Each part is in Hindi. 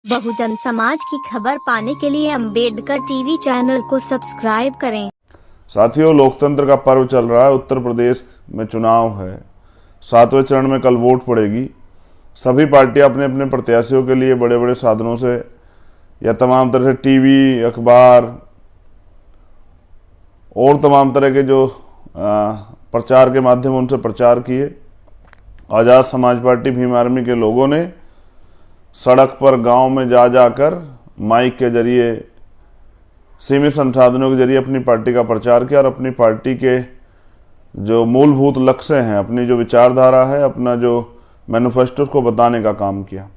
बहुजन समाज की खबर पाने के लिए अम्बेडकर टीवी चैनल को सब्सक्राइब करें। साथियों, लोकतंत्र का पर्व चल रहा है। उत्तर प्रदेश में चुनाव है। 7वें चरण में कल वोट पड़ेगी। सभी पार्टियां अपने अपने प्रत्याशियों के लिए बड़े बड़े साधनों से या तमाम तरह से टीवी, अखबार और तमाम तरह के जो प्रचार के माध्यम उनसे प्रचार किए। आज़ाद समाज पार्टी भीम आर्मी के लोगों ने सड़क पर, गांव में जा जाकर माइक के जरिए, सीमित संसाधनों के जरिए अपनी पार्टी का प्रचार किया और अपनी पार्टी के जो मूलभूत लक्ष्य हैं, अपनी जो विचारधारा है, अपना जो मैनिफेस्टो को बताने का काम किया।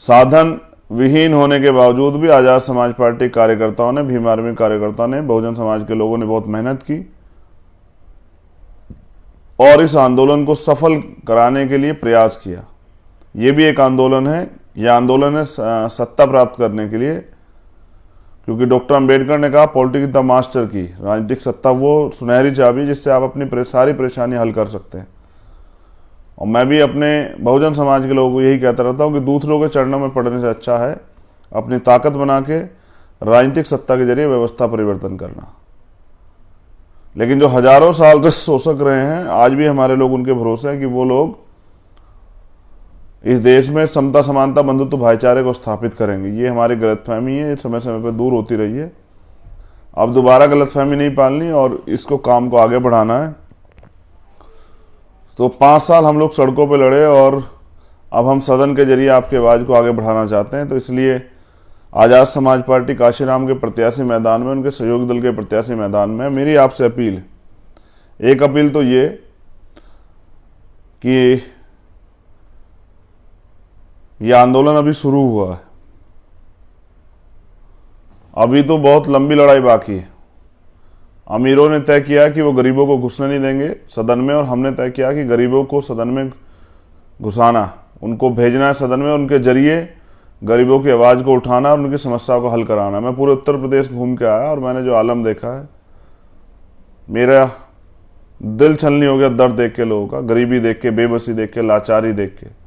साधन विहीन होने के बावजूद भी आज़ाद समाज पार्टी कार्यकर्ताओं ने, भीम आर्मी कार्यकर्ताओं ने, बहुजन समाज के लोगों ने बहुत मेहनत की और इस आंदोलन को सफल कराने के लिए प्रयास किया। ये भी एक आंदोलन है। यह आंदोलन है सत्ता प्राप्त करने के लिए, क्योंकि डॉक्टर अंबेडकर ने कहा पॉलिटिक्स द मास्टर की, राजनीतिक सत्ता वो सुनहरी चाबी जिससे आप अपनी सारी परेशानी हल कर सकते हैं। और मैं भी अपने बहुजन समाज के लोगों को यही कहता रहता हूँ कि दूसरों के चरणों में पड़ने से अच्छा है अपनी ताकत बना के राजनीतिक सत्ता के जरिए व्यवस्था परिवर्तन करना। लेकिन जो हजारों साल से शोषक रहे हैं, आज भी हमारे लोग उनके भरोसे हैं कि वो लोग इस देश में समता, समानता, बंधुत्व, भाईचारे को स्थापित करेंगे। ये हमारी गलतफहमी है, समय समय पर दूर होती रही है। अब दोबारा गलतफहमी नहीं पालनी और इसको काम को आगे बढ़ाना है। तो 5 साल हम लोग सड़कों पे लड़े और अब हम सदन के जरिए आपकी आवाज़ को आगे बढ़ाना चाहते हैं। तो इसलिए आज़ाद समाज पार्टी काशीराम के प्रत्याशी मैदान में, उनके सहयोगी दल के प्रत्याशी मैदान में। मेरी आपसे अपील है, एक अपील तो ये कि यह आंदोलन अभी शुरू हुआ है, अभी तो बहुत लंबी लड़ाई बाकी है। अमीरों ने तय किया कि वो गरीबों को घुसने नहीं देंगे सदन में, और हमने तय किया कि गरीबों को सदन में घुसाना, उनको भेजना है सदन में, उनके जरिए गरीबों की आवाज़ को उठाना और उनकी समस्याओं को हल कराना। मैं पूरे उत्तर प्रदेश घूम के आया और मैंने जो आलम देखा है, मेरा दिल छलनी हो गया दर्द देख के लोगों का, गरीबी देख के, बेबसी देख के, लाचारी देख के।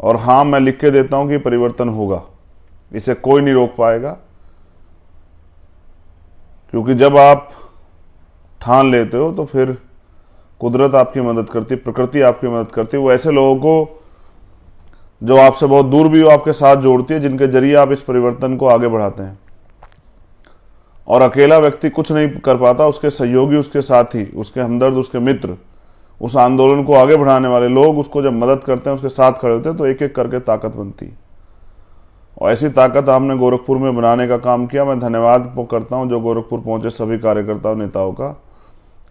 और हाँ, मैं लिख के देता हूं कि परिवर्तन होगा, इसे कोई नहीं रोक पाएगा। क्योंकि जब आप ठान लेते हो तो फिर कुदरत आपकी मदद करती, प्रकृति आपकी मदद करती। वो ऐसे लोगों को जो आपसे बहुत दूर भी हो आपके साथ जोड़ती है, जिनके जरिए आप इस परिवर्तन को आगे बढ़ाते हैं। और अकेला व्यक्ति कुछ नहीं कर पाता, उसके सहयोगी, उसके साथी, उसके हमदर्द, उसके मित्र, उस आंदोलन को आगे बढ़ाने वाले लोग उसको जब मदद करते हैं, उसके साथ खड़े होते हैं, तो एक एक करके ताकत बनती है। और ऐसी ताकत हमने गोरखपुर में बनाने का काम किया। मैं धन्यवाद करता हूं जो गोरखपुर पहुंचे सभी कार्यकर्ताओं, नेताओं का,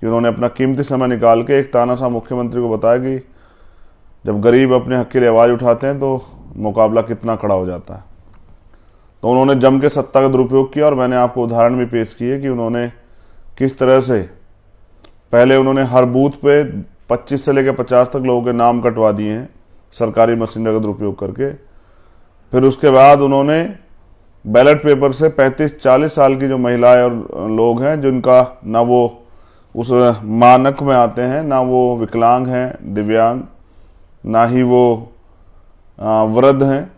कि उन्होंने अपना कीमती समय निकाल के एक तानाशाह मुख्यमंत्री को बताया कि जब गरीब अपने हक के लिए आवाज़ उठाते हैं तो मुकाबला कितना खड़ा हो जाता है। तो उन्होंने जम के सत्ता का दुरुपयोग किया और मैंने आपको उदाहरण भी पेश किए कि उन्होंने किस तरह से पहले उन्होंने हर बूथ पे 25 से लेकर 50 तक लोगों के नाम कटवा दिए हैं सरकारी मशीनरी का दुरुपयोग करके। फिर उसके बाद उन्होंने बैलेट पेपर से 35-40 साल की जो महिलाएं और लोग हैं, जिनका ना वो उस मानक में आते हैं, ना वो विकलांग हैं, दिव्यांग, ना ही वो वृद्ध हैं,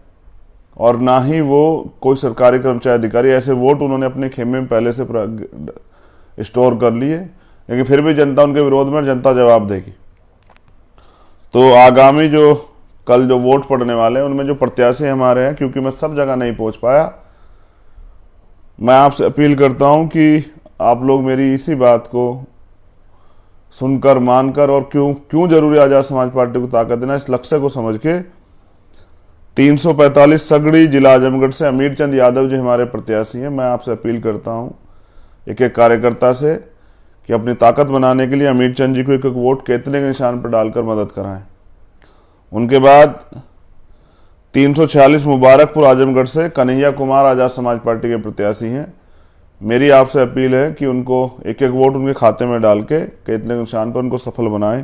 और ना ही वो कोई सरकारी कर्मचारी अधिकारी, ऐसे वोट उन्होंने अपने खेमे में पहले से स्टोर कर लिए। लेकिन फिर भी जनता उनके विरोध में, जनता जवाब देगी। तो आगामी जो कल जो वोट पड़ने वाले हैं, उनमें जो प्रत्याशी हमारे हैं, क्योंकि मैं सब जगह नहीं पहुंच पाया, मैं आपसे अपील करता हूं कि आप लोग मेरी इसी बात को सुनकर, मानकर, और क्यों जरूरी आज़ाद समाज पार्टी को ताकत देना, इस लक्ष्य को समझ के 345 सगड़ी जिला आजमगढ़ से अमीर चंद यादव जी हमारे प्रत्याशी हैं। मैं आपसे अपील करता हूं एक एक कार्यकर्ता से कि अपनी ताकत बनाने के लिए अमीर चंद जी को एक एक वोट केतने के निशान पर डालकर मदद कराएं। उनके बाद 346 मुबारकपुर आजमगढ़ से कन्हैया कुमार आज़ाद समाज पार्टी के प्रत्याशी हैं। मेरी आपसे अपील है कि उनको एक एक वोट उनके खाते में डाल के केतने के निशान पर उनको सफल बनाएं।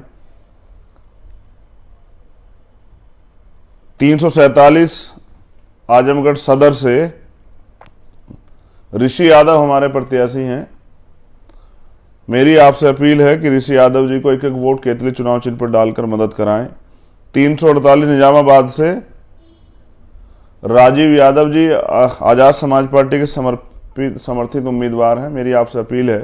347 आजमगढ़ सदर से ऋषि यादव हमारे प्रत्याशी हैं। मेरी आपसे अपील है कि ऋषि यादव जी को एक एक वोट केतली चुनाव चिन्ह पर डालकर मदद कराएं। 348 निजामाबाद से राजीव यादव जी आज़ाद समाज पार्टी के समर्थित उम्मीदवार हैं। मेरी आपसे अपील है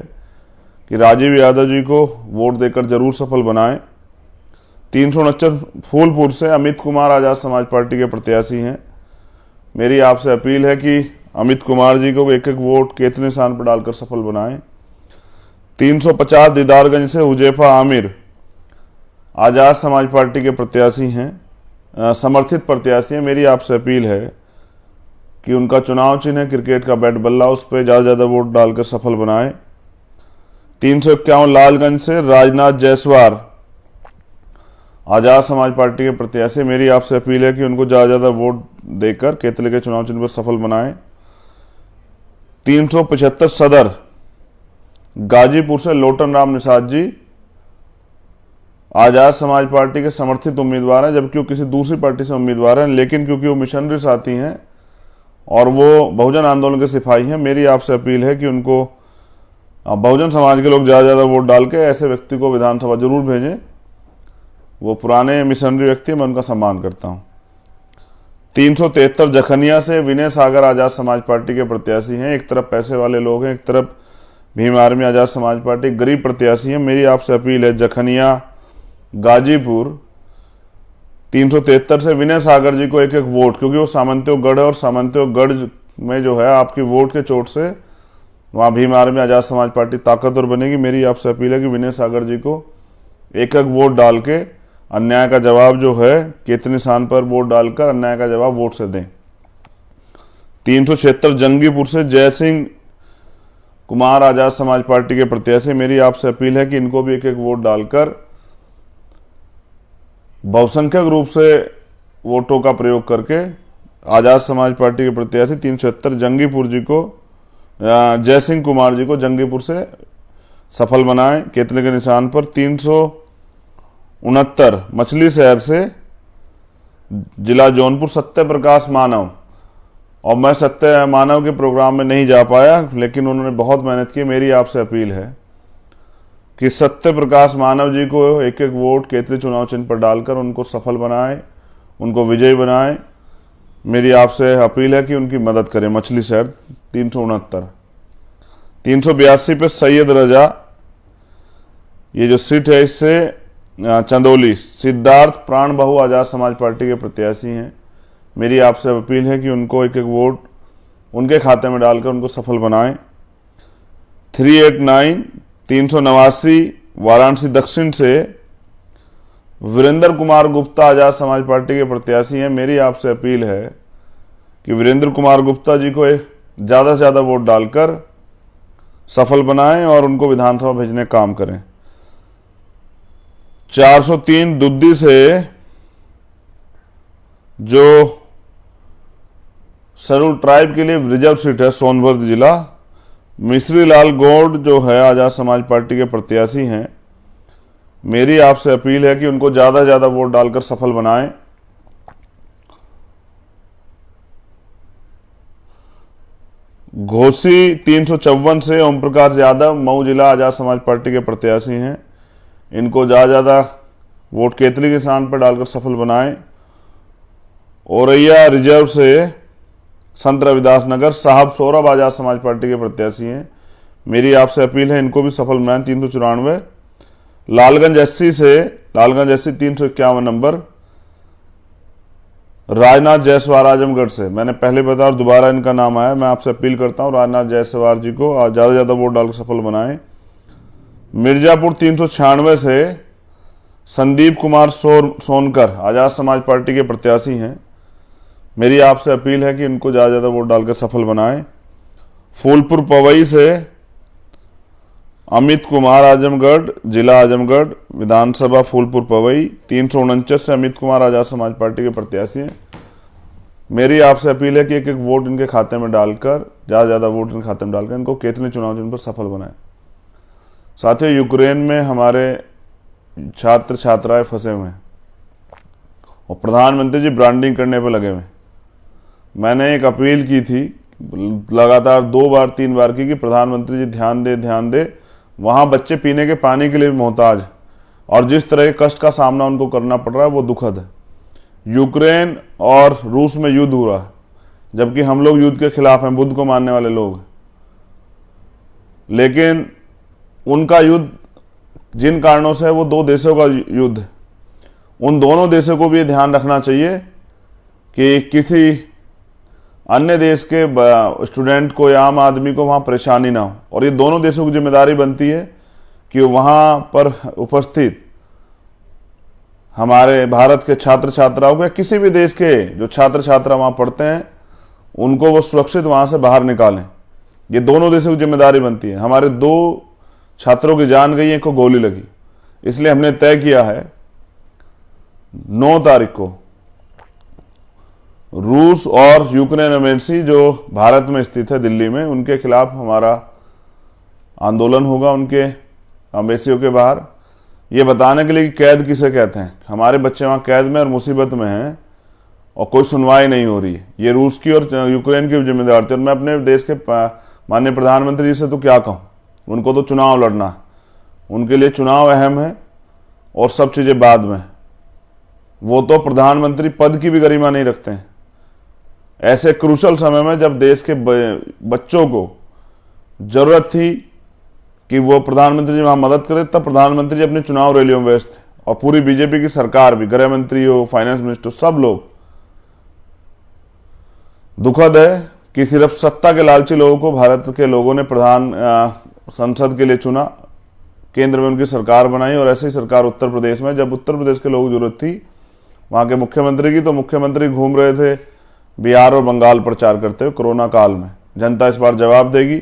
कि राजीव यादव जी को वोट देकर जरूर सफल बनाएं। 369 फूलपुर से अमित कुमार आज़ाद समाज पार्टी के प्रत्याशी हैं। मेरी आपसे अपील है कि अमित कुमार जी को एक एक वोट केतली निशान पर डालकर सफल बनाएं। 350 दीदारगंज से हुजैफा आमिर आज़ाद समाज पार्टी के प्रत्याशी हैं, समर्थित प्रत्याशी हैं। मेरी आपसे अपील है कि उनका चुनाव चिन्ह है क्रिकेट का बैट बल्ला, उस पर ज़्यादा वोट डालकर सफल बनाएं। 351 लालगंज से राजनाथ जायसवाल आज़ाद समाज पार्टी के प्रत्याशी। मेरी आपसे अपील है कि उनको ज़्यादा वोट देकर केतली के चुनाव चिन्ह पर सफल बनाएं। 375 सदर गाजीपुर से लोटन राम निषाद जी आज़ाद समाज पार्टी के समर्थित उम्मीदवार हैं, जबकि वो किसी दूसरी पार्टी से उम्मीदवार हैं, लेकिन क्योंकि वो मिशनरी साथी हैं और वो बहुजन आंदोलन के सिपाही हैं, मेरी आपसे अपील है कि उनको बहुजन समाज के लोग ज़्यादा वोट डाल के ऐसे व्यक्ति को विधानसभा जरूर भेजें। वो पुराने मिशनरी व्यक्ति, मैं उनका सम्मान करता हूँ। 373 जखनिया से विनय सागर आज़ाद समाज पार्टी के प्रत्याशी हैं। एक तरफ पैसे वाले लोग हैं, एक तरफ भीम आर्मी आज़ाद समाज पार्टी गरीब प्रत्याशी हैं। मेरी आपसे अपील है जखनिया गाजीपुर 373 से विनय सागर जी को एक एक वोट, क्योंकि वो सामंतियों गढ़ है और सामंतियों गढ़ में जो है आपकी वोट के चोट से वहाँ भीम आर्मी आज़ाद समाज पार्टी ताकतवर बनेगी। मेरी आपसे अपील है कि विनय सागर जी को एक एक वोट डाल के अन्याय का जवाब जो है केतली निशान पर वोट डालकर अन्याय का जवाब वोट से दें। 376 जंगीपुर से जय सिंह कुमार आज़ाद समाज पार्टी के प्रत्याशी। मेरी आपसे अपील है कि इनको भी एक एक वोट डालकर बहुसंख्यक रूप से वोटों का प्रयोग करके आज़ाद समाज पार्टी के प्रत्याशी 376 जंगीपुर जी को जय सिंह कुमार जी को जंगीपुर से सफल बनाएं केतली के निशान पर। 369 मछली शहर से जिला जौनपुर सत्य प्रकाश मानव, और मैं सत्य मानव के प्रोग्राम में नहीं जा पाया, लेकिन उन्होंने बहुत मेहनत की। मेरी आपसे अपील है कि सत्य प्रकाश मानव जी को एक एक वोट केतली चुनाव चिन्ह पर डालकर उनको सफल बनाएं, उनको विजयी बनाएं। मेरी आपसे अपील है कि उनकी मदद करें। मछली शहर 369। 382 पे सैयद रजा, ये जो सीट है इससे चंदौली सिद्धार्थ प्राण बहु आज़ाद समाज पार्टी के प्रत्याशी हैं। मेरी आपसे अपील है कि उनको एक एक वोट उनके खाते में डालकर उनको सफल बनाएं। 389 389 वाराणसी दक्षिण से वीरेंद्र कुमार गुप्ता आज़ाद समाज पार्टी के प्रत्याशी हैं। मेरी आपसे अपील है कि वीरेंद्र कुमार गुप्ता जी को ज़्यादा से ज़्यादा वोट डालकर सफल बनाएं और उनको विधानसभा भेजने का काम करें। 403 दुद्दी से जो शेड्यूल ट्राइब के लिए रिजर्व सीट है सोनभद्र जिला, मिश्री लाल गौड़ जो है आज़ाद समाज पार्टी के प्रत्याशी हैं। मेरी आपसे अपील है कि उनको ज़्यादा से ज़्यादा वोट डालकर सफल बनाएं। घोसी 354 से ओम प्रकाश यादव मऊ जिला आज़ाद समाज पार्टी के प्रत्याशी हैं। इनको ज़्यादा वोट केतली के निशान पर डालकर सफल बनाएं। औरैया रिजर्व से संत रविदास नगर साहब सौरभ आज़ाद समाज पार्टी के प्रत्याशी हैं। मेरी आपसे अपील है इनको भी सफल बनाएं। 394 लालगंज एससी से लालगंज एससी 351 नंबर राजनाथ जायसवाल आजमगढ़ से, मैंने पहले बताया और दोबारा इनका नाम आया। मैं आपसे अपील करता हूं राजनाथ जायसवाल जी को ज़्यादा से ज़्यादा वोट डालकर सफल बनाएं। मिर्जापुर 396 से संदीप कुमार सोनकर आज़ाद समाज पार्टी के प्रत्याशी हैं। मेरी आपसे अपील है कि इनको ज़्यादा से ज़्यादा वोट डालकर सफल बनाएं। फूलपुर पवई से अमित कुमार आजमगढ़ जिला आजमगढ़ विधानसभा फूलपुर पवई 349 से अमित कुमार आज़ाद समाज पार्टी के प्रत्याशी हैं। मेरी आपसे अपील है कि एक एक वोट इनके खाते में डालकर ज़्यादा से ज़्यादा वोट इनके खाते में डालकर इनको केतली चुनाव चिन्ह पर सफल बनाएं। साथियों, यूक्रेन में हमारे छात्र छात्राएं फंसे हुए हैं और प्रधानमंत्री जी ब्रांडिंग करने पर लगे हुए। मैंने एक अपील की थी लगातार 2 बार 3 बार की कि प्रधानमंत्री जी ध्यान दे, वहाँ बच्चे पीने के पानी के लिए भी मोहताज, और जिस तरह के कष्ट का सामना उनको करना पड़ रहा है वो दुखद है। यूक्रेन और रूस में युद्ध हो रहा है जबकि हम लोग युद्ध के खिलाफ हैं, बुद्ध को मानने वाले लोग। लेकिन उनका युद्ध जिन कारणों से है वो दो देशों का युद्ध है। उन दोनों देशों को भी ध्यान रखना चाहिए कि किसी अन्य देश के स्टूडेंट को या आम आदमी को वहाँ परेशानी ना हो। और ये दोनों देशों की जिम्मेदारी बनती है कि वहाँ पर उपस्थित हमारे भारत के छात्र छात्राओं को या किसी भी देश के जो छात्र छात्रा वहाँ पढ़ते हैं उनको वो सुरक्षित वहाँ से बाहर निकालें। ये दोनों देशों की जिम्मेदारी बनती है। हमारे 2 छात्रों की जान गई, एक को गोली लगी। इसलिए हमने तय किया है 9 तारीख को रूस और यूक्रेन एम्बेसी जो भारत में स्थित है दिल्ली में, उनके खिलाफ हमारा आंदोलन होगा उनके एम्बेसियों के बाहर, ये बताने के लिए कि कैद किसे कहते हैं। हमारे बच्चे वहाँ कैद में और मुसीबत में हैं और कोई सुनवाई नहीं हो रही है। ये रूस की और यूक्रेन की जिम्मेदारी थी। और मैं अपने देश के माननीय प्रधानमंत्री जी से तो क्या कहूँ, उनको तो चुनाव लड़ना है, उनके लिए चुनाव अहम है और सब चीज़ें बाद में। वो तो प्रधानमंत्री पद की भी गरिमा नहीं रखते हैं। ऐसे क्रूशल समय में जब देश के बच्चों को जरूरत थी कि वो प्रधानमंत्री जी वहाँ मदद करें, तब प्रधानमंत्री जी अपनी चुनाव रैलियों में व्यस्त थे। और पूरी बीजेपी की सरकार भी, गृह मंत्री हो, फाइनेंस मिनिस्टर, सब लोग। दुखद है कि सिर्फ सत्ता के लालची लोगों को भारत के लोगों ने प्रधान संसद के लिए चुना, केंद्र में उनकी सरकार बनाई। और ऐसी सरकार उत्तर प्रदेश में, जब उत्तर प्रदेश के लोगों की जरूरत थी वहाँ के मुख्यमंत्री की, तो मुख्यमंत्री घूम रहे थे बिहार और बंगाल प्रचार करते हुए कोरोना काल में। जनता इस बार जवाब देगी।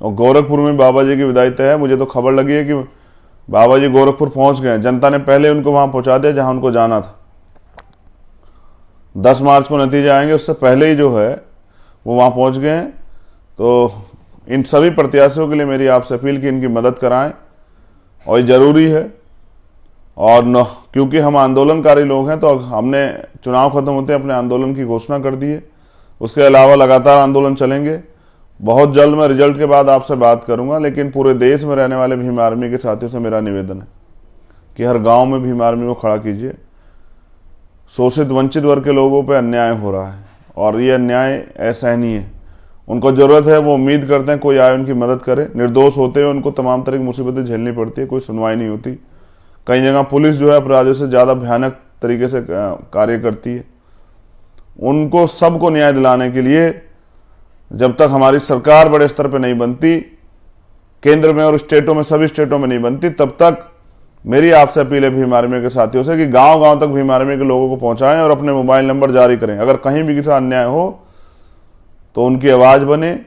और गोरखपुर में बाबा जी की विदाई तय है। मुझे तो खबर लगी है कि बाबा जी गोरखपुर पहुंच गए। जनता ने पहले उनको वहां पहुंचा दिया जहां उनको जाना था। 10 मार्च को नतीजे आएंगे, उससे पहले ही जो है वो वहां पहुंच गए हैं। तो इन सभी प्रत्याशियों के लिए मेरी आपसे अपील कि इनकी मदद कराएं, और ये जरूरी है। और क्योंकि हम आंदोलनकारी लोग हैं तो हमने चुनाव खत्म होते अपने आंदोलन की घोषणा कर दी है। उसके अलावा लगातार आंदोलन चलेंगे। बहुत जल्द मैं रिजल्ट के बाद आपसे बात करूंगा। लेकिन पूरे देश में रहने वाले भीम आर्मी के साथियों से मेरा निवेदन है कि हर गांव में भीम आर्मी को खड़ा कीजिए। शोषित वंचित वर्ग के लोगों पे अन्याय हो रहा है और ये अन्याय असहनीय है। उनको ज़रूरत है, वो उम्मीद करते हैं कोई आए उनकी मदद करे। निर्दोष होते हुए उनको तमाम तरह की मुसीबतें झेलनी पड़ती है, कोई सुनवाई नहीं होती। कई जगह पुलिस जो है अपराधियों से ज़्यादा भयानक तरीके से कार्य करती है। उनको सबको न्याय दिलाने के लिए जब तक हमारी सरकार बड़े स्तर पर नहीं बनती, केंद्र में और स्टेटों में, सभी स्टेटों में नहीं बनती, तब तक मेरी आपसे अपील है भीम आर्मी के साथियों से कि गांव गांव तक भीम आर्मी के लोगों को पहुंचाएं और अपने मोबाइल नंबर जारी करें। अगर कहीं भी किसी अन्याय हो तो उनकी आवाज़ बने,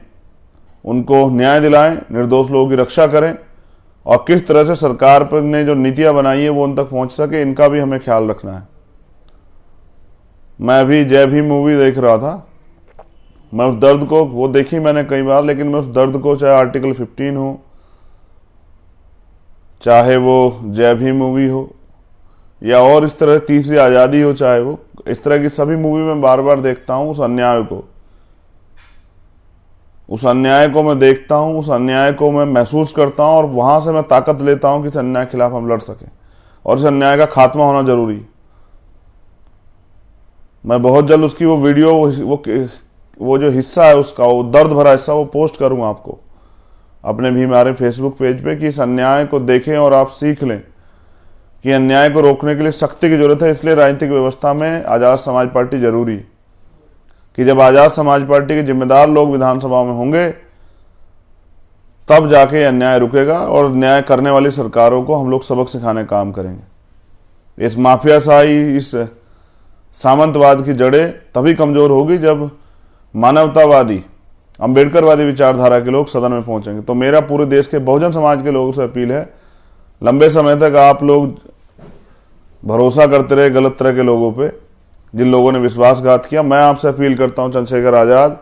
उनको न्याय दिलाएं, निर्दोष लोगों की रक्षा करें। और किस तरह से सरकार पर ने जो नीतियां बनाई है वो उन तक पहुंच सके, इनका भी हमें ख्याल रखना है। मैं अभी जय भीम मूवी देख रहा था। मैं उस दर्द को, वो देखी मैंने कई बार, लेकिन मैं उस दर्द को, चाहे आर्टिकल 15 हो, चाहे वो जय भीम मूवी हो, या और इस तरह तीसरी आज़ादी हो, चाहे वो, इस तरह की सभी मूवी में बार बार देखता हूँ। उस अन्याय को मैं देखता हूँ, उस अन्याय को मैं महसूस करता हूँ और वहाँ से मैं ताकत लेता हूँ कि इस अन्याय के खिलाफ हम लड़ सकें और इस अन्याय का खात्मा होना जरूरी है। मैं बहुत जल्द उसकी वो वीडियो, वो जो हिस्सा है उसका, वो दर्द भरा हिस्सा, वो पोस्ट करूँगा आपको अपने भीम आर्मी फेसबुक पेज पे, कि इस अन्याय को देखें और आप सीख लें कि अन्याय को रोकने के लिए शक्ति की जरूरत है। इसलिए राजनीतिक व्यवस्था में आज़ाद समाज पार्टी जरूरी है कि जब आज़ाद समाज पार्टी के जिम्मेदार लोग विधानसभा में होंगे तब जाके अन्याय रुकेगा और न्याय करने वाली सरकारों को हम लोग सबक सिखाने का काम करेंगे। इस माफियाशाही, इस सामंतवाद की जड़ें तभी कमजोर होगी जब मानवतावादी, अंबेडकरवादी विचारधारा के लोग सदन में पहुंचेंगे। तो मेरा पूरे देश के बहुजन समाज के लोगों से अपील है, लंबे समय तक आप लोग भरोसा करते रहे गलत तरह के लोगों पे, जिन लोगों ने विश्वासघात किया। मैं आपसे अपील करता हूं, चंद्रशेखर आज़ाद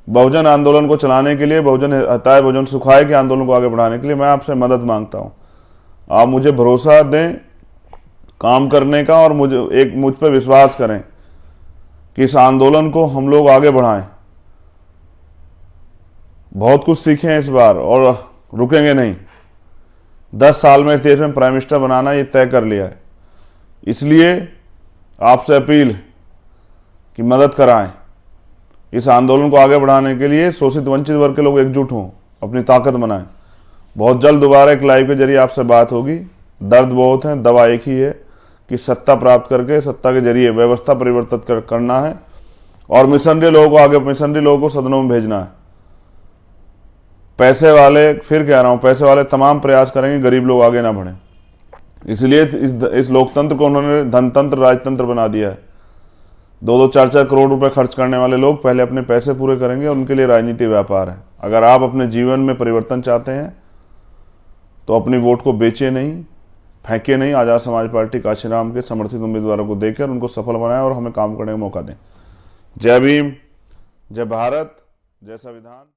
बहुजन आंदोलन को चलाने के लिए, बहुजन हटाए बहुजन सुखाए के आंदोलन को आगे बढ़ाने के लिए मैं आपसे मदद मांगता हूं। आप मुझे भरोसा दें काम करने का और मुझ पर विश्वास करें कि इस आंदोलन को हम लोग आगे बढ़ाएं। बहुत कुछ सीखें इस बार और रुकेंगे नहीं। 10 साल में इस देश में प्राइम मिनिस्टर बनाना ये तय कर लिया है। इसलिए आपसे अपील कि मदद कराएं इस आंदोलन को आगे बढ़ाने के लिए शोषित वंचित वर्ग के लोग एकजुट हों, अपनी ताकत बनाएं। बहुत जल्द दोबारा एक लाइव के जरिए आपसे बात होगी। दर्द बहुत है, दवा एक ही है कि सत्ता प्राप्त करके सत्ता के जरिए व्यवस्था परिवर्तित करना है और मिशनरी लोगों को सदनों में भेजना है। पैसे वाले, फिर कह रहा हूं, पैसे वाले तमाम प्रयास करेंगे, गरीब लोग आगे ना बढ़े। इसलिए इस लोकतंत्र को उन्होंने धनतंत्र, राजतंत्र बना दिया है। 2-2, 4-4 करोड़ रुपए खर्च करने वाले लोग पहले अपने पैसे पूरे करेंगे और उनके लिए राजनीति व्यापार है। अगर आप अपने जीवन में परिवर्तन चाहते हैं तो अपनी वोट को बेचे नहीं, फेंके नहीं। आजाद समाज पार्टी काशीराम के समर्थित उम्मीदवारों को देकर उनको सफल बनाएं और हमें काम करने का मौका दें। जय भीम, जय भारत, जय संविधान।